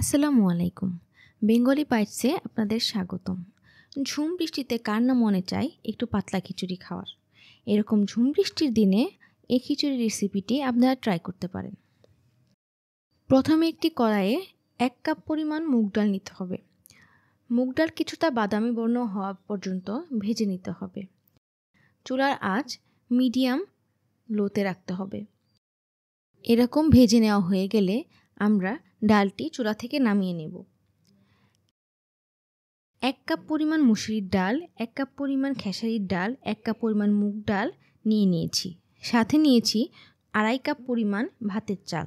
আসসালামু আলাইকুম। বেঙ্গলি বাইটসে আপনাদের স্বাগতম। ঝুম বৃষ্টিতে কার না মনে চায় একটু পাতলা খিচুড়ি খাওয়ার। এরকম ঝুম বৃষ্টির দিনে এই খিচুড়ির রেসিপিটি আপনারা ট্রাই করতে পারেন। প্রথমে একটি কড়াইয়ে ১ কাপ পরিমাণ মুগ ডাল নিতে হবে। মুগ ডাল কিছুটা বাদামি বর্ণ হওয়া পর্যন্ত ভেজে নিতে হবে। চুলার আঁচ মিডিয়াম লোতে রাখতে হবে। এরকম ভেজে নেওয়া হয়ে গেলে আমরা ডালটি চুলা থেকে নামিয়ে নেব। ১ কাপ পরিমাণ মসুরির ডাল, ১ কাপ পরিমাণ খেসারির ডাল, ১ কাপ পরিমাণ মুগ ডাল নিয়েছি। সাথে নিয়েছি ২.৫ কাপ পরিমাণ ভাতের চাল।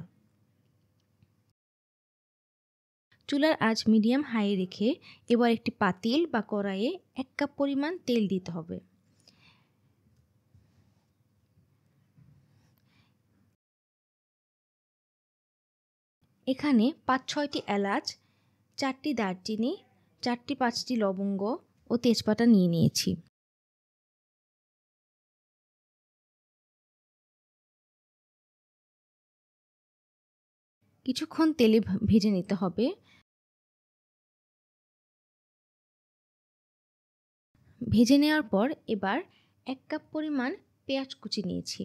চুলার আঁচ মিডিয়াম হাই রেখে এবার একটি পাতিল বা কড়াইয়ে ১ কাপ পরিমাণ তেল দিতে হবে। এখানে ৫-৬টি এলাচ, ৪টি দারচিনি, ৪টি-৫টি লবঙ্গ ও তেজপাতা নিয়েছি। কিছুক্ষণ তেলে ভেজে নিতে হবে। ভেজে নেওয়ার পর এবার ১ কাপ পরিমাণ পেঁয়াজ কুচি নিয়েছি।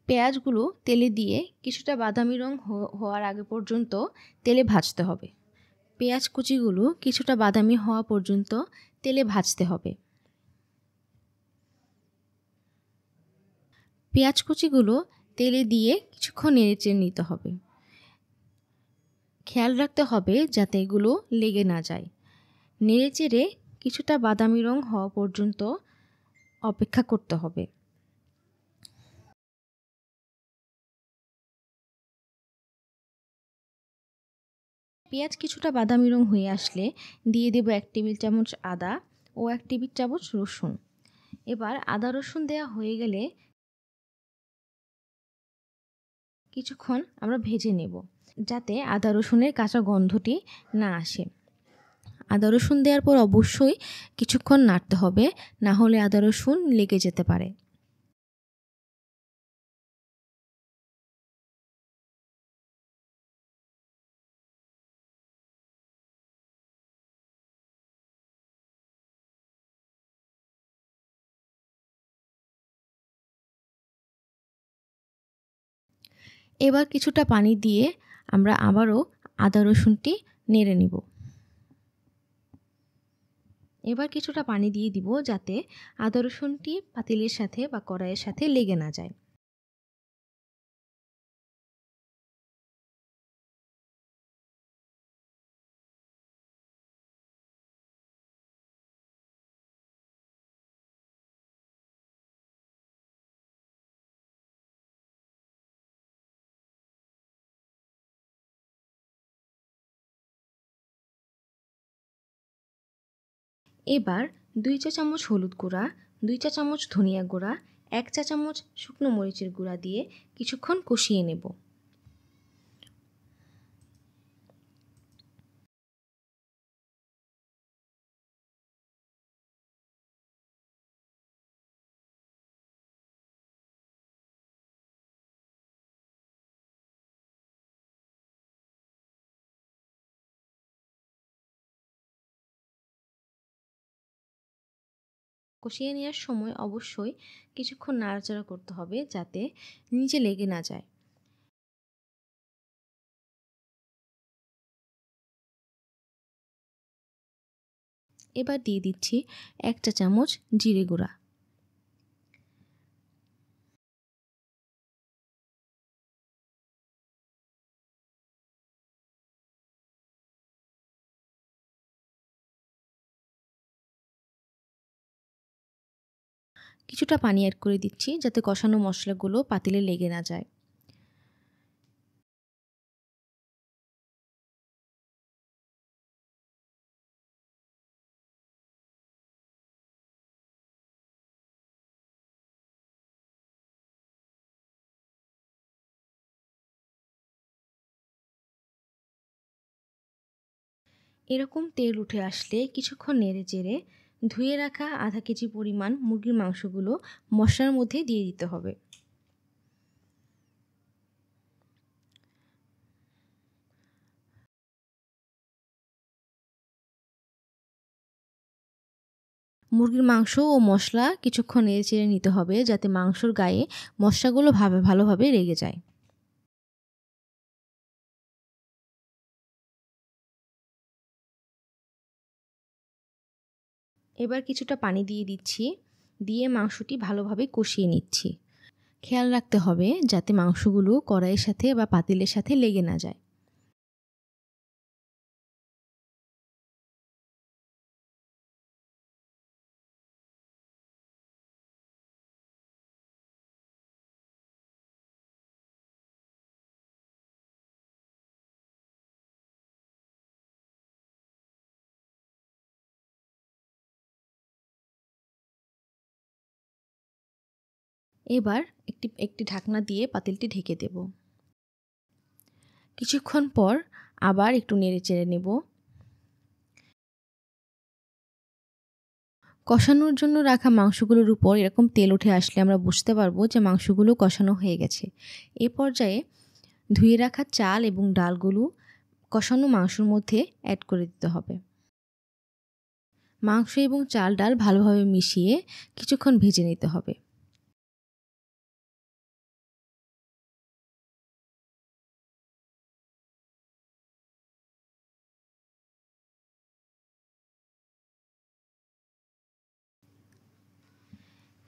পেঁয়াজগুলো তেলে দিয়ে কিছুটা বাদামি রং হওয়ার আগে পর্যন্ত তেলে ভাজতে হবে। পেঁয়াজ কুচিগুলো কিছুটা বাদামি হওয়া পর্যন্ত তেলে ভাজতে হবে। পেঁয়াজ কুচিগুলো তেলে দিয়ে কিছুক্ষণ নেড়েচেড়ে নিতে হবে। খেয়াল রাখতে হবে যাতে এগুলো লেগে না যায়। নেড়েচেড়ে কিছুটা বাদামি রং হওয়া পর্যন্ত অপেক্ষা করতে হবে। পেঁয়াজ কিছুটা বাদামি রং হয়ে আসলে দিয়ে দেব ১ টেবিল চামচ আদা ও ১ টেবিল চামচ রসুন। এবার আদা রসুন দেওয়া হয়ে গেলে কিছুক্ষণ আমরা ভেজে নেব, যাতে আদা রসুনের কাঁচা গন্ধটি না আসে। আদা রসুন দেওয়ার পর অবশ্যই কিছুক্ষণ নাড়তে হবে, না হলে আদা রসুন লেগে যেতে পারে। এবার কিছুটা পানি দিয়ে আমরা আবারও আদা রসুনটি নেড়ে নিব। এবার কিছুটা পানি দিয়ে দিব যাতে আদা রসুনটি পাতিলের সাথে বা কড়াইয়ের সাথে লেগে না যায়। এবার ২ চা চামচ হলুদ গুঁড়া, ২ চা চামচ ধনিয়া গুঁড়া, ১ চা চামচ শুকনো মরিচের গুঁড়া দিয়ে কিছুক্ষণ কষিয়ে নেব। কষিয়ে নেওয়ার সময় অবশ্যই কিছুক্ষণ নাড়াচাড়া করতে হবে যাতে নিচে লেগে না যায়। এবার দিয়ে দিচ্ছি ১ চা চামচ জিরে গুঁড়া। কিছুটা পানি অ্যাড করে দিচ্ছি যাতে কষানো মশলাগুলো পাতিলে লেগে না যায়। এরকম তেল উঠে আসলে কিছুক্ষণ নেড়েচেড়ে ধুয়ে রাখা আধা কেজি পরিমাণ মুরগির মাংসগুলো মশলার মধ্যে দিয়ে দিতে হবে। মুরগির মাংস ও মশলা কিছুক্ষণ নেড়েচেড়ে নিতে হবে যাতে মাংসর গায়ে মশলাগুলো ভালোভাবে লেগে যায়। এবার কিছুটা পানি দিয়ে দিচ্ছি, দিয়ে মাংসটি ভালোভাবে কষিয়ে নিচ্ছি। খেয়াল রাখতে হবে যাতে মাংসগুলো কড়াইয়ের সাথে বা পাতিলের সাথে লেগে না যায়। এবার একটি ঢাকনা দিয়ে পাতিলটি ঢেকে দেব। কিছুক্ষণ পর আবার একটু নেড়েচেড়ে নেব। কষানোর জন্য রাখা মাংসগুলোর উপর এরকম তেল উঠে আসলে আমরা বুঝতে পারবো যে মাংসগুলো কষানো হয়ে গেছে। এ পর্যায়ে ধুয়ে রাখা চাল এবং ডালগুলো কষানো মাংসের মধ্যে অ্যাড করে দিতে হবে। মাংস এবং চাল ডাল ভালোভাবে মিশিয়ে কিছুক্ষণ ভেজে নিতে হবে।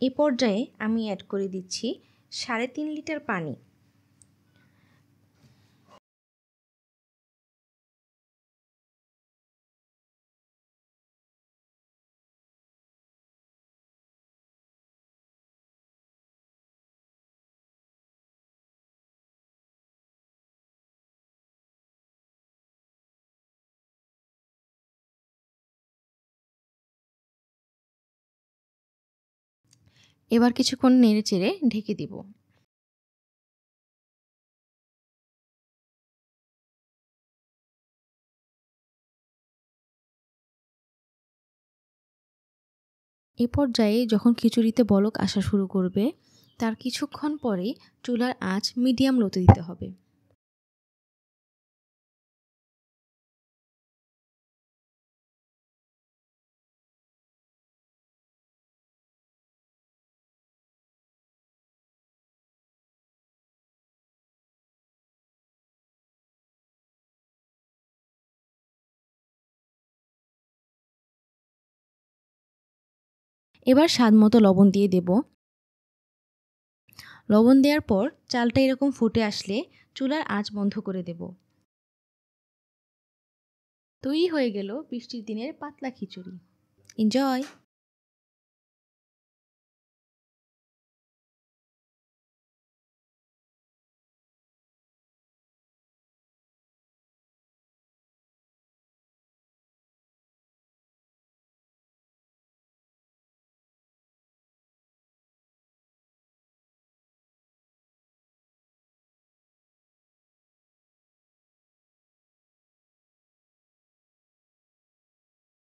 এ পর্যায়ে আমি অ্যাড করে দিচ্ছি 3.5 লিটার পানি। এবার কিছুক্ষণ নেড়েচেড়ে ঢেকে দিব। এ পর্যায়ে যখন খিচুড়িতে বলক আসা শুরু করবে, তার কিছুক্ষণ পরেই চুলার আঁচ মিডিয়াম লোতে দিতে হবে। এবার স্বাদমতো লবণ দিয়ে দেব। লবণ দেওয়ার পর চালটা এরকম ফুটে আসলে চুলার আঁচ বন্ধ করে দেব। তৈরি হয়ে গেল বৃষ্টির দিনের পাতলা খিচুড়ি। এনজয়!